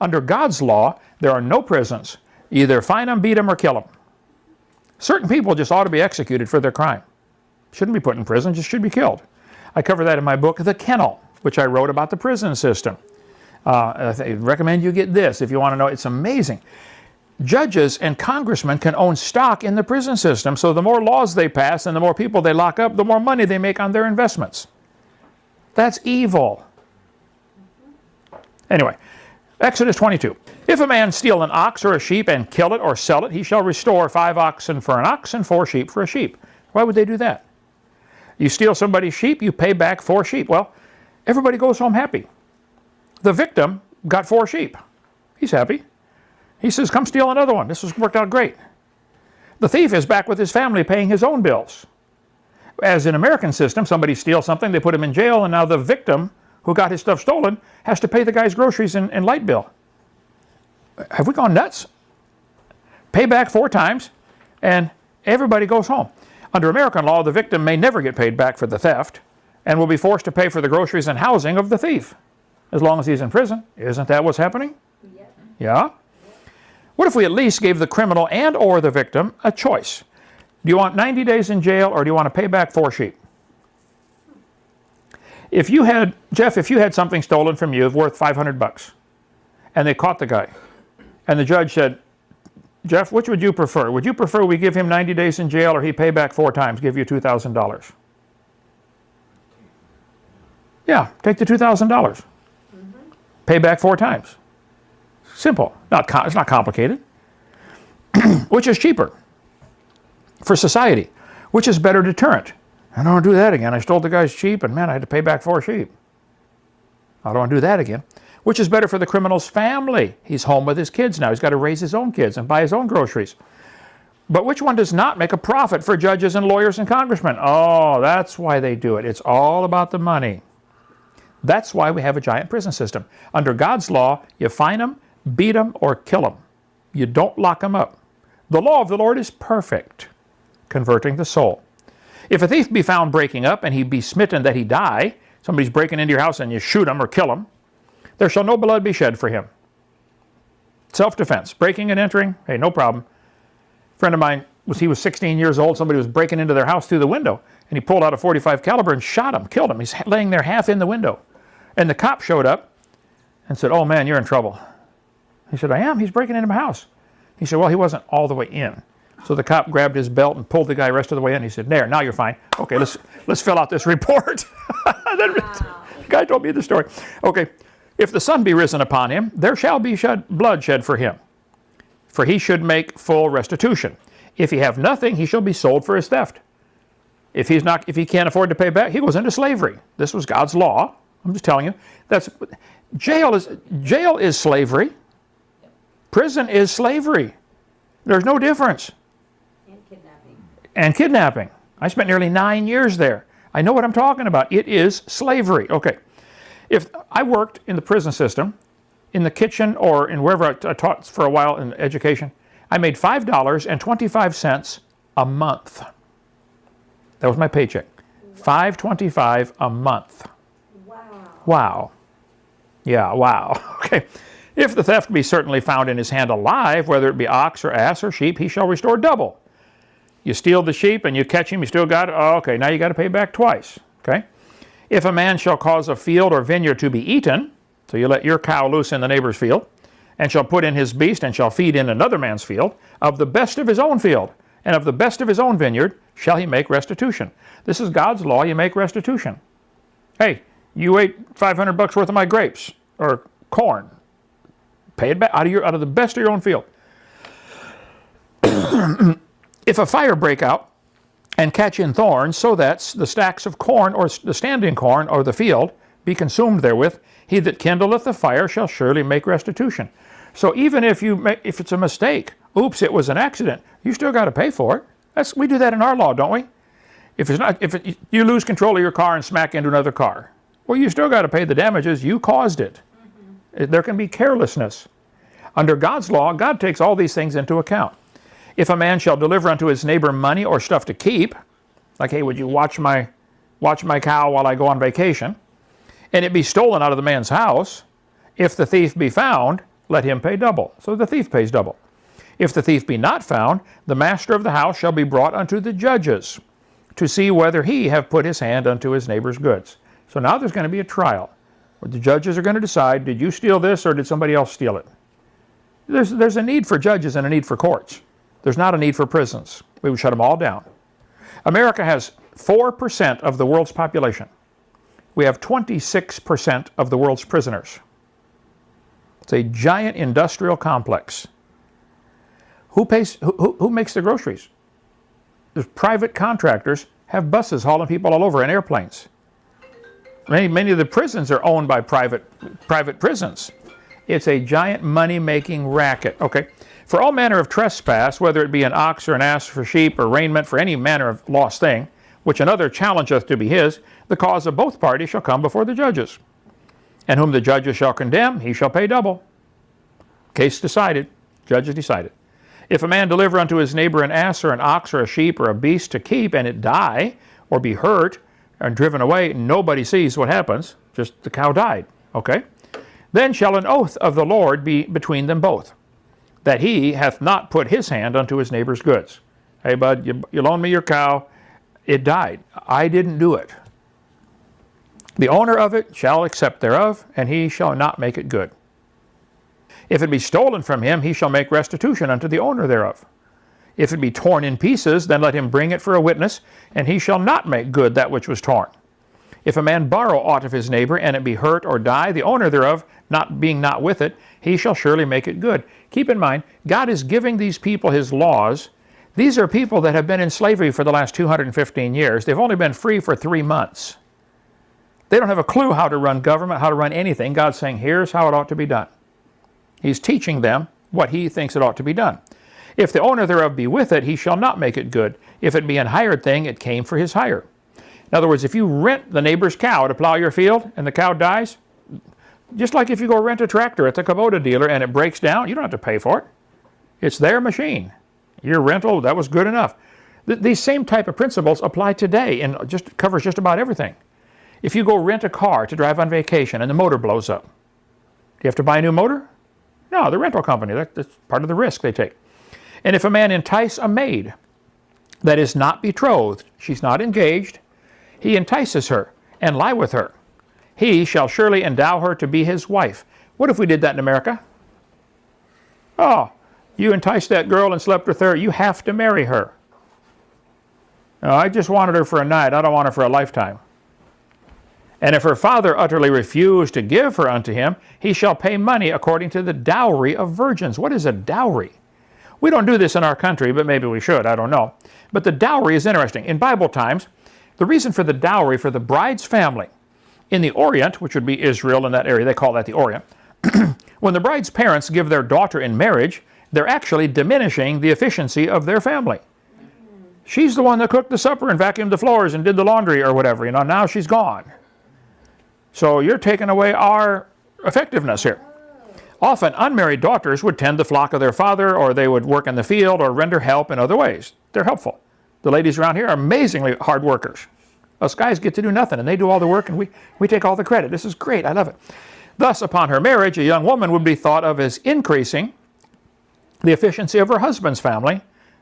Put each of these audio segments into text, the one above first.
Under God's law, there are no prisons. Either fine them, beat them, or kill them. Certain people just ought to be executed for their crime. Shouldn't be put in prison, just should be killed. I cover that in my book, The Kennel, which I wrote about the prison system. I recommend you get this if you want to know. It's amazing. Judges and congressmen can own stock in the prison system, so the more laws they pass and the more people they lock up, the more money they make on their investments. That's evil. Anyway, Exodus 22. If a man steal an ox or a sheep and kill it or sell it, he shall restore 5 oxen for an ox and 4 sheep for a sheep. Why would they do that? You steal somebody's sheep, you pay back 4 sheep. Well, everybody goes home happy. The victim got 4 sheep. He's happy. He says, come steal another one. This has worked out great. The thief is back with his family paying his own bills. As in American system, somebody steals something, they put him in jail, and now the victim who got his stuff stolen has to pay the guy's groceries and light bill. Have we gone nuts? Pay back 4 times, and everybody goes home. Under American law, the victim may never get paid back for the theft and will be forced to pay for the groceries and housing of the thief as long as he's in prison. Isn't that what's happening? Yep. Yeah? What if we at least gave the criminal and or the victim a choice? Do you want 90 days in jail or do you want to pay back 4 sheep? If you had, Jeff, if you had something stolen from you worth $500 and they caught the guy and the judge said, Jeff, which would you prefer? Would you prefer we give him 90 days in jail or he pay back 4 times, give you $2,000? Yeah, take the $2,000. Pay back 4 times. Simple. It's not complicated. Which is cheaper for society? Which is better deterrent? I don't want to do that again. I stole the guy's sheep and man, I had to pay back 4 sheep. I don't want to do that again. Which is better for the criminal's family? He's home with his kids now. He's got to raise his own kids and buy his own groceries. But which one does not make a profit for judges and lawyers and congressmen? Oh, that's why they do it. It's all about the money. That's why we have a giant prison system. Under God's law, you fine them, beat them, or kill them. You don't lock them up. The law of the Lord is perfect, converting the soul. If a thief be found breaking up and he be smitten that he die, somebody's breaking into your house and you shoot him or kill him, there shall no blood be shed for him. Self-defense. Breaking and entering, hey, no problem. A friend of mine, he was 16 years old, somebody was breaking into their house through the window, and he pulled out a .45 caliber and shot him, killed him. He's laying there half in the window. And the cop showed up and said, oh man, you're in trouble. He said, I am? He's breaking into my house. He said, well, he wasn't all the way in. So the cop grabbed his belt and pulled the guy the rest of the way in. He said, there, now you're fine. Okay, let's fill out this report. The guy told me the story. Okay, if the sun be risen upon him, there shall be blood shed for him. For he should make full restitution. If he have nothing, he shall be sold for his theft. If he can't afford to pay back, he goes into slavery. This was God's law. I'm just telling you. Jail is slavery. Prison is slavery. There's no difference. And kidnapping. I spent nearly 9 years there. I know what I'm talking about. It is slavery. Okay. If I worked in the prison system, in the kitchen or in wherever I taught for a while in education, I made $5.25 a month. That was my paycheck. $5.25 a month. Wow. Wow. Yeah, wow. Okay. If the theft be certainly found in his hand alive, whether it be ox or ass or sheep, he shall restore double. You steal the sheep and you catch him, you still got it? Oh, okay, now you got to pay back twice. Okay? If a man shall cause a field or vineyard to be eaten, so you let your cow loose in the neighbor's field, and shall put in his beast and shall feed in another man's field, of the best of his own field, and of the best of his own vineyard, shall he make restitution. This is God's law, you make restitution. Hey, you ate $500 worth of my grapes, or corn. Pay it back out of the best of your own field. If a fire break out and catch in thorns, so that the stacks of corn or the standing corn or the field be consumed therewith, he that kindleth the fire shall surely make restitution. So even if it's a mistake, oops, it was an accident, you still got to pay for it. We do that in our law, don't we? If you lose control of your car and smack into another car, well, you still got to pay the damages. You caused it. There can be carelessness. Under God's law, God takes all these things into account. If a man shall deliver unto his neighbor money or stuff to keep, like, hey, would you watch my cow while I go on vacation, and it be stolen out of the man's house, if the thief be found, let him pay double. So the thief pays double. If the thief be not found, the master of the house shall be brought unto the judges to see whether he have put his hand unto his neighbor's goods. So now there's going to be a trial where the judges are going to decide, did you steal this or did somebody else steal it? There's a need for judges and a need for courts. There's not a need for prisons. We would shut them all down. America has 4% of the world's population. We have 26% of the world's prisoners. It's a giant industrial complex. Who makes the groceries? There's private contractors have buses hauling people all over and airplanes. Many of the prisons are owned by private prisons. It's a giant money-making racket. Okay, for all manner of trespass, whether it be an ox or an ass for sheep or raiment for any manner of lost thing, which another challengeth to be his, the cause of both parties shall come before the judges. And whom the judges shall condemn, he shall pay double. Case decided. Judges decided. If a man deliver unto his neighbor an ass or an ox or a sheep or a beast to keep, and it die, or be hurt, and driven away, nobody sees what happens, just the cow died, okay? Then shall an oath of the Lord be between them both, that he hath not put his hand unto his neighbor's goods. Hey, bud, you loaned me your cow, it died. I didn't do it. The owner of it shall accept thereof, and he shall not make it good. If it be stolen from him, he shall make restitution unto the owner thereof. If it be torn in pieces, then let him bring it for a witness, and he shall not make good that which was torn. If a man borrow aught of his neighbor, and it be hurt or die, the owner thereof, not with it, he shall surely make it good. Keep in mind, God is giving these people his laws. These are people that have been in slavery for the last 215 years. They've only been free for 3 months. They don't have a clue how to run government, how to run anything. God's saying, here's how it ought to be done. He's teaching them what he thinks it ought to be done. If the owner thereof be with it, he shall not make it good. If it be an hired thing, it came for his hire. In other words, if you rent the neighbor's cow to plow your field and the cow dies, just like if you go rent a tractor at the Kubota dealer and it breaks down, you don't have to pay for it. It's their machine. Your rental, that was good enough. These same type of principles apply today and just covers just about everything. If you go rent a car to drive on vacation and the motor blows up, do you have to buy a new motor? No, the rental company, that's part of the risk they take. And if a man entice a maid that is not betrothed, she's not engaged, he entices her and lie with her, he shall surely endow her to be his wife. What if we did that in America? Oh, you enticed that girl and slept with her, you have to marry her. No, I just wanted her for a night, I don't want her for a lifetime. And if her father utterly refuse to give her unto him, he shall pay money according to the dowry of virgins. What is a dowry? We don't do this in our country, but maybe we should, I don't know. But the dowry is interesting. In Bible times, the reason for the dowry for the bride's family, in the Orient, which would be Israel in that area, they call that the Orient, when the bride's parents give their daughter in marriage, they're actually diminishing the efficiency of their family. She's the one that cooked the supper and vacuumed the floors and did the laundry or whatever, now she's gone. So you're taking away our effectiveness here. Often unmarried daughters would tend the flock of their father, or they would work in the field or render help in other ways. They're helpful. The ladies around here are amazingly hard workers. Us guys get to do nothing and they do all the work and we take all the credit. This is great, I love it. Thus, upon her marriage, a young woman would be thought of as increasing the efficiency of her husband's family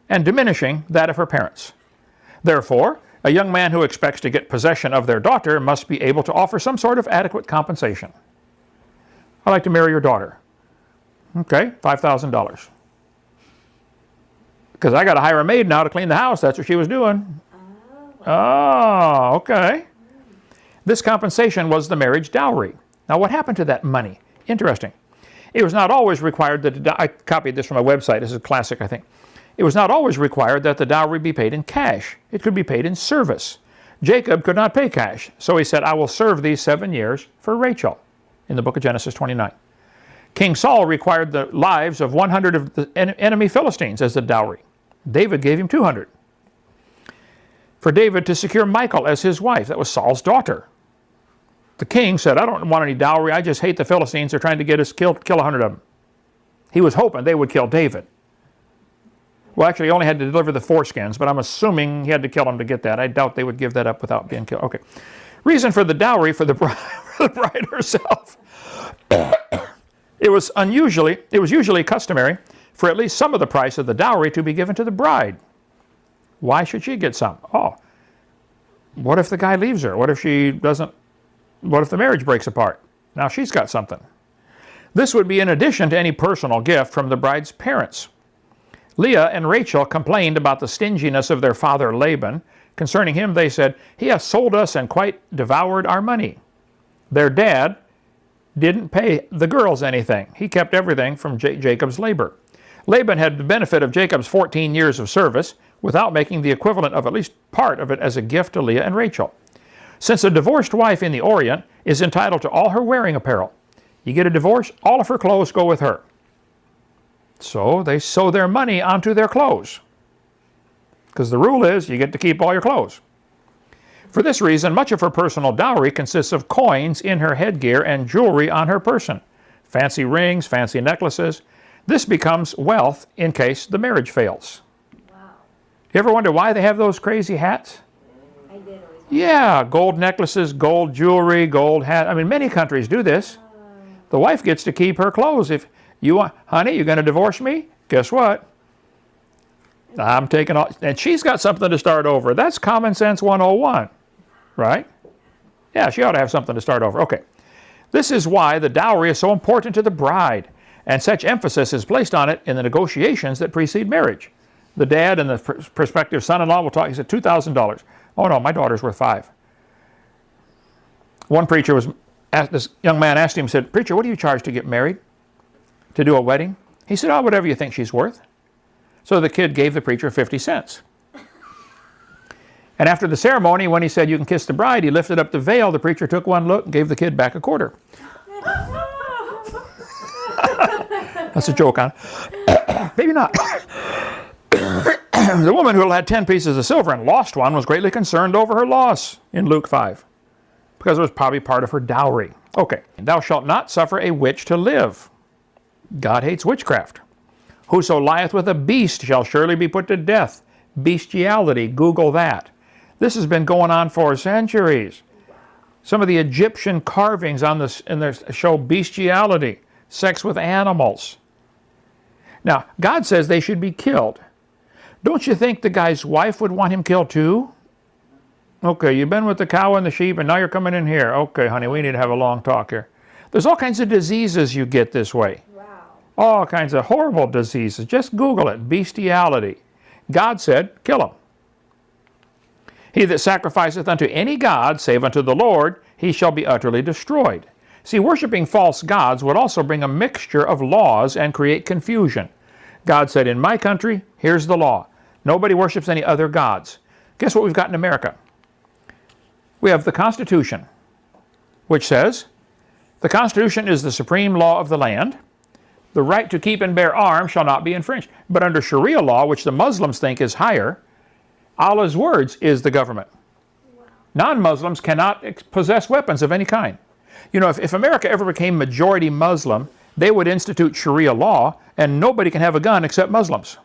and diminishing that of her parents. Therefore, a young man who expects to get possession of their daughter must be able to offer some sort of adequate compensation. I'd like to marry your daughter. Okay, $5,000. Because I got to hire a maid now to clean the house. That's what she was doing. Oh, okay. This compensation was the marriage dowry. Now, what happened to that money? Interesting. It was not always required that, I copied this from a website. This is classic, I think. It was not always required that the dowry be paid in cash. It could be paid in service. Jacob could not pay cash, so he said, I will serve these 7 years for Rachel, in the book of Genesis 29. King Saul required the lives of 100 of the enemy Philistines as the dowry. David gave him 200. For David to secure Michal as his wife, that was Saul's daughter. The king said, I don't want any dowry, I just hate the Philistines, they're trying to get us killed, kill 100 of them. He was hoping they would kill David. Well, actually, he only had to deliver the foreskins, but I'm assuming he had to kill them to get that. I doubt they would give that up without being killed. Okay. Reason for the dowry for the bride herself. It was usually customary for at least some of the price of the dowry to be given to the bride. Why should she get some? Oh, what if the guy leaves her? What if the marriage breaks apart? Now she's got something. This would be in addition to any personal gift from the bride's parents. Leah and Rachel complained about the stinginess of their father Laban. Concerning him, they said, "He has sold us and quite devoured our money." Their dad didn't pay the girls anything. He kept everything from Jacob's labor. Laban had the benefit of Jacob's 14 years of service without making the equivalent of at least part of it as a gift to Leah and Rachel. Since a divorced wife in the Orient is entitled to all her wearing apparel, you get a divorce, all of her clothes go with her. So they sew their money onto their clothes, because the rule is you get to keep all your clothes. For this reason, much of her personal dowry consists of coins in her headgear and jewelry on her person, fancy rings, fancy necklaces. This becomes wealth in case the marriage fails. Wow. You ever wonder why they have those crazy hats? I did always. Yeah, gold necklaces, gold jewelry, gold hat. I mean, many countries do this. The wife gets to keep her clothes. If you want, honey, you're going to divorce me? Guess what? I'm taking all, and she's got something to start over. That's common sense 101, right? Yeah, she ought to have something to start over. Okay. This is why the dowry is so important to the bride, and such emphasis is placed on it in the negotiations that precede marriage. The dad and the prospective son-in-law will talk. He said, $2,000. Oh no, my daughter's worth $5,000. One preacher was asked, this young man asked him, said, "Preacher, what do you charge to get married? To do a wedding?" He said, "Oh, whatever you think she's worth." So the kid gave the preacher 50 cents. And after the ceremony, when he said, "You can kiss the bride," he lifted up the veil. The preacher took one look and gave the kid back a quarter. That's a joke, huh? Maybe not. The woman who had 10 pieces of silver and lost one was greatly concerned over her loss in Luke 5, because it was probably part of her dowry. Okay. "Thou shalt not suffer a witch to live." God hates witchcraft. "Whoso lieth with a beast shall surely be put to death." Bestiality, Google that. This has been going on for centuries. Some of the Egyptian carvings on this in there show bestiality, sex with animals. Now, God says they should be killed. Don't you think the guy's wife would want him killed too? Okay, you've been with the cow and the sheep and now you're coming in here. Okay, honey, we need to have a long talk here. There's all kinds of diseases you get this way. Wow. All kinds of horrible diseases. Just Google it, bestiality. God said, kill him. "He that sacrificeth unto any god, save unto the Lord, he shall be utterly destroyed." See, worshiping false gods would also bring a mixture of laws and create confusion. God said, in my country, here's the law. Nobody worships any other gods. Guess what we've got in America? We have the Constitution, which says, the Constitution is the supreme law of the land. The right to keep and bear arms shall not be infringed. But under Sharia law, which the Muslims think is higher, Allah's words is the government. Wow. Non-Muslims cannot possess weapons of any kind. You know, if America ever became majority Muslim, they would institute Sharia law, and nobody can have a gun except Muslims.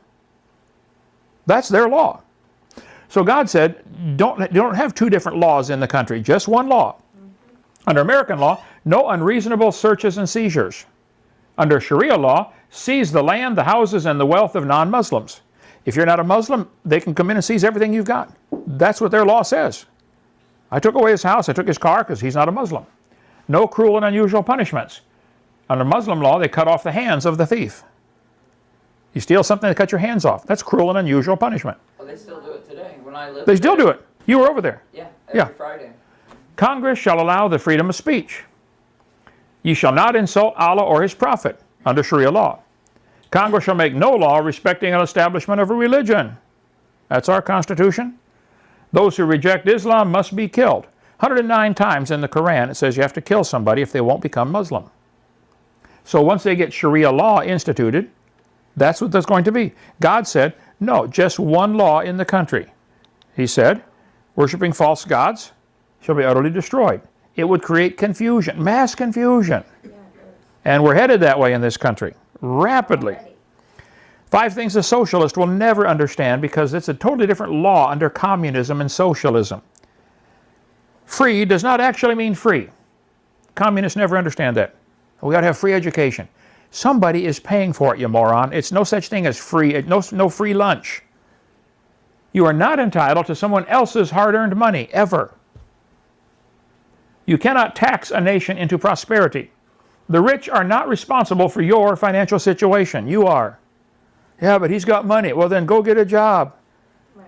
That's their law. So God said, don't have two different laws in the country, just one law. Under American law, no unreasonable searches and seizures. Under Sharia law, seize the land, the houses, and the wealth of non-Muslims. If you're not a Muslim, they can come in and seize everything you've got. That's what their law says. I took away his house, I took his car because he's not a Muslim. No cruel and unusual punishments. Under Muslim law, they cut off the hands of the thief. You steal something, they cut your hands off. That's cruel and unusual punishment. Well, they still do it today. When I live They still do it. You were over there. Yeah, every Friday. Congress shall allow the freedom of speech. Ye shall not insult Allah or his prophet under Sharia law. Congress shall make no law respecting an establishment of a religion. That's our Constitution. Those who reject Islam must be killed. 109 times in the Quran it says you have to kill somebody if they won't become Muslim. So once they get Sharia law instituted, that's what there's going to be. God said, no, just one law in the country. He said, worshiping false gods shall be utterly destroyed. It would create confusion, mass confusion. And we're headed that way in this country, rapidly. 5 things a socialist will never understand because it's a totally different law under communism and socialism. Free does not actually mean free. Communists never understand that. We got to have free education. Somebody is paying for it, you moron. It's no such thing as free, no free lunch. You are not entitled to someone else's hard-earned money, ever. You cannot tax a nation into prosperity. The rich are not responsible for your financial situation. You are. Yeah, but he's got money. Well, then go get a job. Right.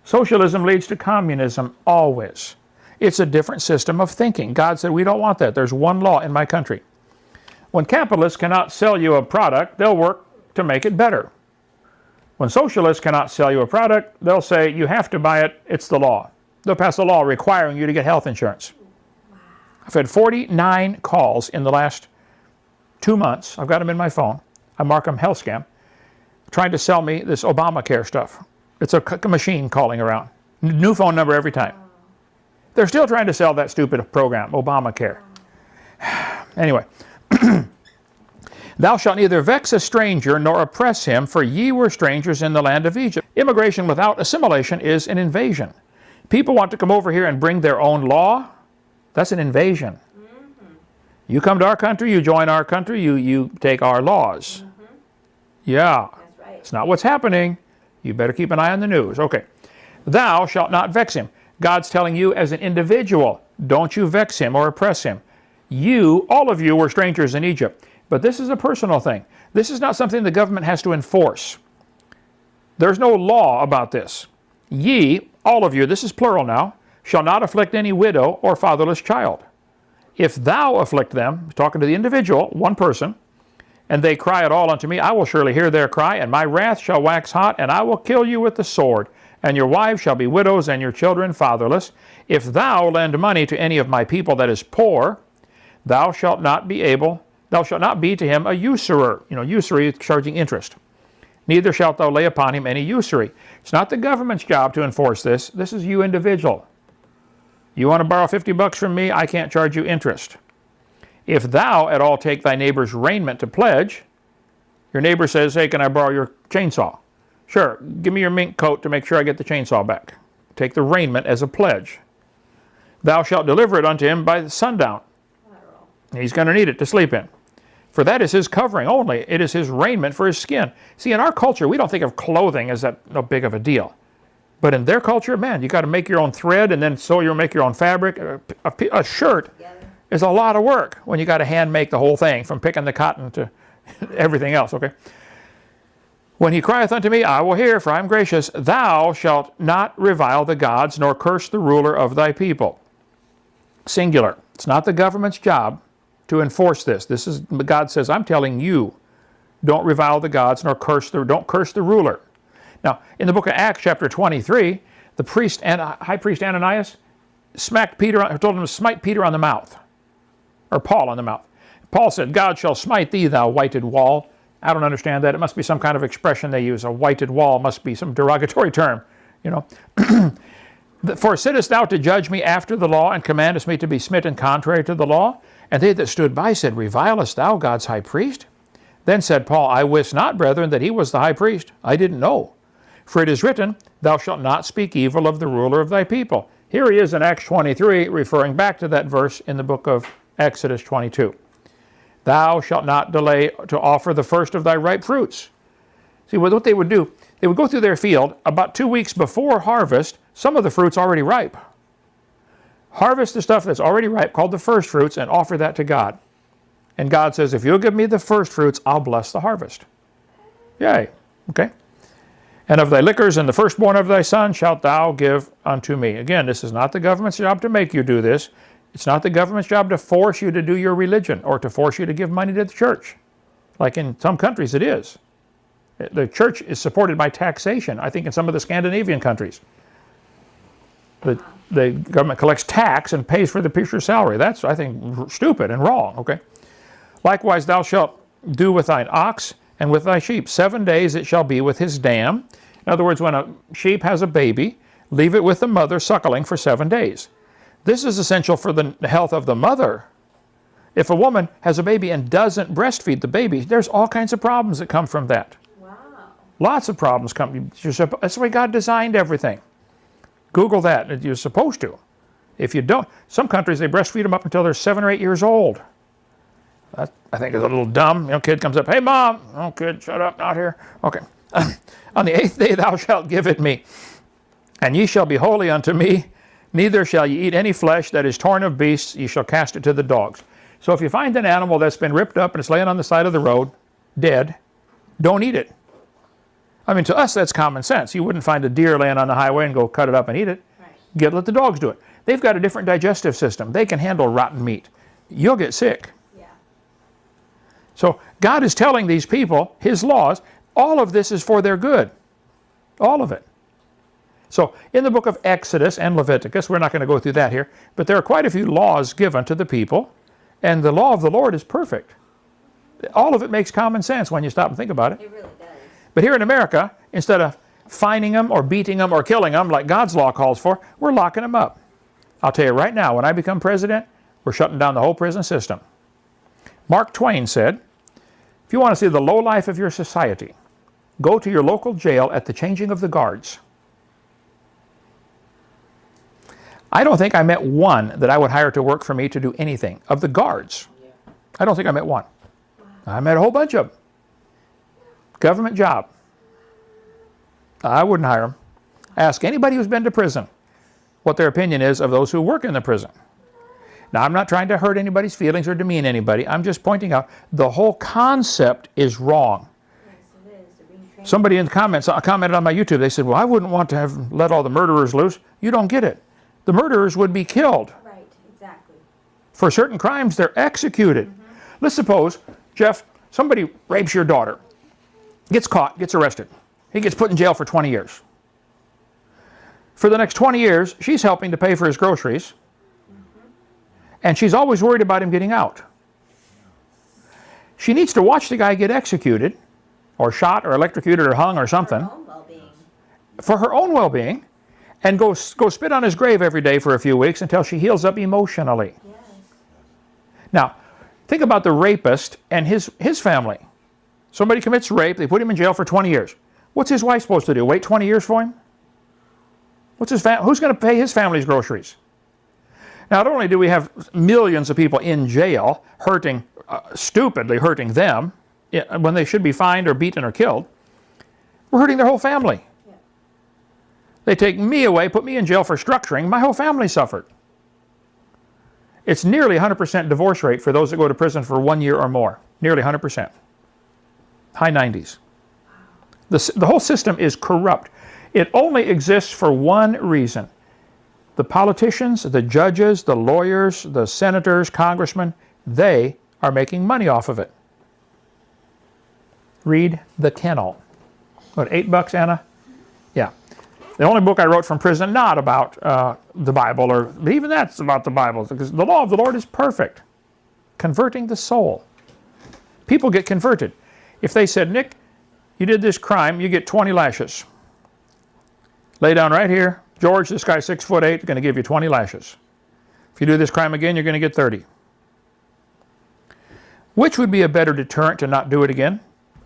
Socialism leads to communism, always. It's a different system of thinking. God said, we don't want that. There's one law in my country. When capitalists cannot sell you a product, they'll work to make it better. When socialists cannot sell you a product, they'll say, you have to buy it, it's the law. They'll pass a law requiring you to get health insurance. Wow. I've had 49 calls in the last 2 months. I've got them in my phone. I mark them health scam, trying to sell me this Obamacare stuff. It's a machine calling around. New phone number every time. They're still trying to sell that stupid program, Obamacare. Anyway. Thou shalt neither vex a stranger nor oppress him, for ye were strangers in the land of Egypt. Immigration without assimilation is an invasion. People want to come over here and bring their own law. That's an invasion. Mm-hmm. You come to our country, you join our country, you take our laws. Mm-hmm. Yeah, that's right. It's not what's happening. You better keep an eye on the news. Okay. Thou shalt not vex him. God's telling you as an individual, don't you vex him or oppress him. You, all of you, were strangers in Egypt. But this is a personal thing. This is not something the government has to enforce. There's no law about this. Ye, all of you, this is plural now, shall not afflict any widow or fatherless child. If thou afflict them, talking to the individual, one person, and they cry at all unto me, I will surely hear their cry, and my wrath shall wax hot, and I will kill you with the sword. And your wives shall be widows, and your children fatherless. If thou lend money to any of my people that is poor, thou shalt not be to him a usurer. You know, usury is charging interest. Neither shalt thou lay upon him any usury. It's not the government's job to enforce this. This is you individual. You want to borrow $50 from me, I can't charge you interest. If thou at all take thy neighbor's raiment to pledge, your neighbor says, hey, can I borrow your chainsaw? Sure, give me your mink coat to make sure I get the chainsaw back. Take the raiment as a pledge. Thou shalt deliver it unto him by the sundown. He's going to need it to sleep in. For that is his covering only. It is his raiment for his skin. See, in our culture, we don't think of clothing as that no big of a deal. But in their culture, man, you got to make your own thread and then you'll make your own fabric. A shirt is a lot of work when you got to hand make the whole thing, from picking the cotton to everything else, okay? When he crieth unto me, I will hear, for I am gracious. Thou shalt not revile the gods, nor curse the ruler of thy people. Singular. It's not the government's job to enforce this. This is, God says, I'm telling you, don't revile the gods, nor don't curse the ruler. Now, in the book of Acts, chapter 23, the priest and high priest Ananias told him to smite Peter on the mouth, or Paul on the mouth. Paul said, God shall smite thee, thou whited wall. I don't understand that. It must be some kind of expression they use. A whited wall must be some derogatory term, you know. For sittest thou to judge me after the law, and commandest me to be smitten contrary to the law? And they that stood by said, revilest thou God's high priest? Then said Paul, I wist not, brethren, that he was the high priest. I didn't know. For it is written, thou shalt not speak evil of the ruler of thy people. Here he is in Acts 23, referring back to that verse in the book of Exodus 22. Thou shalt not delay to offer the first of thy ripe fruits. See, what they would do, they would go through their field about 2 weeks before harvest. Some of the fruit's already ripe. Harvest the stuff that's already ripe, called the first fruits, and offer that to God. And God says, if you'll give me the first fruits, I'll bless the harvest. Yay. Okay. And of thy liquors and the firstborn of thy son shalt thou give unto me. Again, this is not the government's job to make you do this. It's not the government's job to force you to do your religion or to force you to give money to the church. Like in some countries it is. The church is supported by taxation, I think in some of the Scandinavian countries. The government collects tax and pays for the preacher's salary. That's, I think, stupid and wrong, okay? Likewise, thou shalt do with thine ox and with thy sheep. 7 days it shall be with his dam. In other words, when a sheep has a baby, leave it with the mother suckling for 7 days. This is essential for the health of the mother. If a woman has a baby and doesn't breastfeed the baby, there's all kinds of problems that come from that. Wow. Lots of problems come. That's the way God designed everything. Google that. You're supposed to. If you don't, some countries, they breastfeed them up until they're 7 or 8 years old. That, I think, is a little dumb. You know, kid comes up, hey, Mom. Oh, kid, shut up, not here. Okay. On the 8th day thou shalt give it me, and ye shall be holy unto me. Neither shall ye eat any flesh that is torn of beasts. Ye shall cast it to the dogs. So if you find an animal that's been ripped up and it's laying on the side of the road, dead, don't eat it. I mean, to us, that's common sense. You wouldn't find a deer laying on the highway and go cut it up and eat it. Right. Let the dogs do it. They've got a different digestive system. They can handle rotten meat. You'll get sick. Yeah. So God is telling these people, his laws, all of this is for their good. All of it. So in the book of Exodus and Leviticus, we're not going to go through that here, but there are quite a few laws given to the people, and the law of the Lord is perfect. All of it makes common sense when you stop and think about it. It really does. But here in America, instead of fining them or beating them or killing them like God's law calls for, we're locking them up. I'll tell you right now, when I become president, we're shutting down the whole prison system. Mark Twain said, if you want to see the low life of your society, go to your local jail at the changing of the guards. I don't think I met one that I would hire to work for me to do anything. Of the guards, I don't think I met one. I met a whole bunch of them. Government job. I wouldn't hire them. Ask anybody who's been to prison what their opinion is of those who work in the prison. Now, I'm not trying to hurt anybody's feelings or demean anybody. I'm just pointing out the whole concept is wrong. Somebody in the comments commented on my YouTube. They said, well, I wouldn't want to have let all the murderers loose. You don't get it. The murderers would be killed. Right, exactly. For certain crimes, they're executed. Mm-hmm. Let's suppose, Jeff, somebody rapes your daughter, gets caught, gets arrested. He gets put in jail for 20 years. For the next 20 years, she's helping to pay for his groceries, and she's always worried about him getting out. She needs to watch the guy get executed, or shot, or electrocuted, or hung, or something. For her own well-being. For her own well-being, and go spit on his grave every day for a few weeks until she heals up emotionally. Yes. Now, think about the rapist and his family. Somebody commits rape, they put him in jail for 20 years. What's his wife supposed to do? Wait 20 years for him? Who's going to pay his family's groceries? Now, not only do we have millions of people in jail hurting, stupidly hurting them, when they should be fined or beaten or killed, we're hurting their whole family. Yeah. They take me away, put me in jail for structuring, my whole family suffered. It's nearly 100% divorce rate for those that go to prison for 1 year or more. Nearly 100%. High 90s. The whole system is corrupt. It only exists for one reason. The politicians, the judges, the lawyers, the senators, congressmen, they are making money off of it. Read The Kennel. What, $8, Anna? Yeah. The only book I wrote from prison, not about the Bible, but even that's about the Bible, because the law of the Lord is perfect. Converting the soul. People get converted. If they said, Nick, you did this crime, you get 20 lashes. Lay down right here. George, this guy's 6'8", going to give you 20 lashes. If you do this crime again, you're going to get 30. Which would be a better deterrent to not do it again?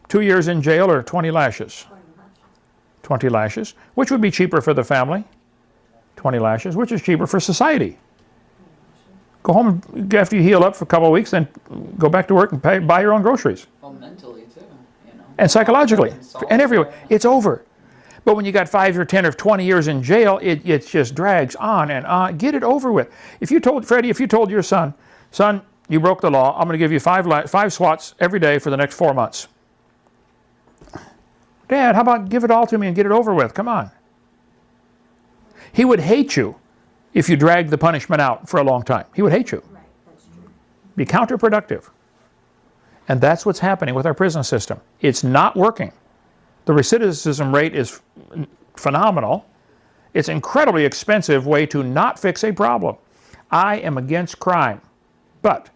2 years in jail or 20 lashes? 20 lashes. Which would be cheaper for the family? 20 lashes. Which is cheaper for society? Go home after you heal up for a couple of weeks, then go back to work and buy your own groceries. Well, mentally too, you know. And psychologically, and everywhere. It's over. But when you got 5 or 10 or 20 years in jail, it just drags on and on. Get it over with. If you told Freddie, if you told your son, you broke the law, I'm going to give you 5 swats every day for the next 4 months. Dad, how about give it all to me and get it over with? Come on. He would hate you if you dragged the punishment out for a long time. He would hate you. Right, that's true. Be counterproductive. And that's what's happening with our prison system. It's not working. The recidivism rate is phenomenal. It's an incredibly expensive way to not fix a problem. I am against crime, but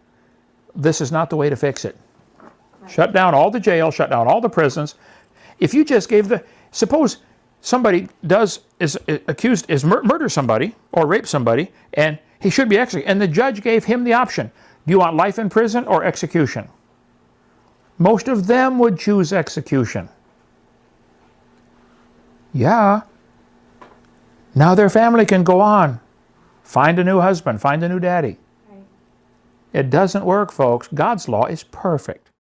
this is not the way to fix it. Right. Shut down all the jails, shut down all the prisons. If you just gave suppose somebody murder somebody or rape somebody, and he should be executed, and the judge gave him the option, do you want life in prison or execution? Most of them would choose execution. Yeah. Now their family can go on. Find a new husband, find a new daddy. Right. It doesn't work, folks. God's law is perfect.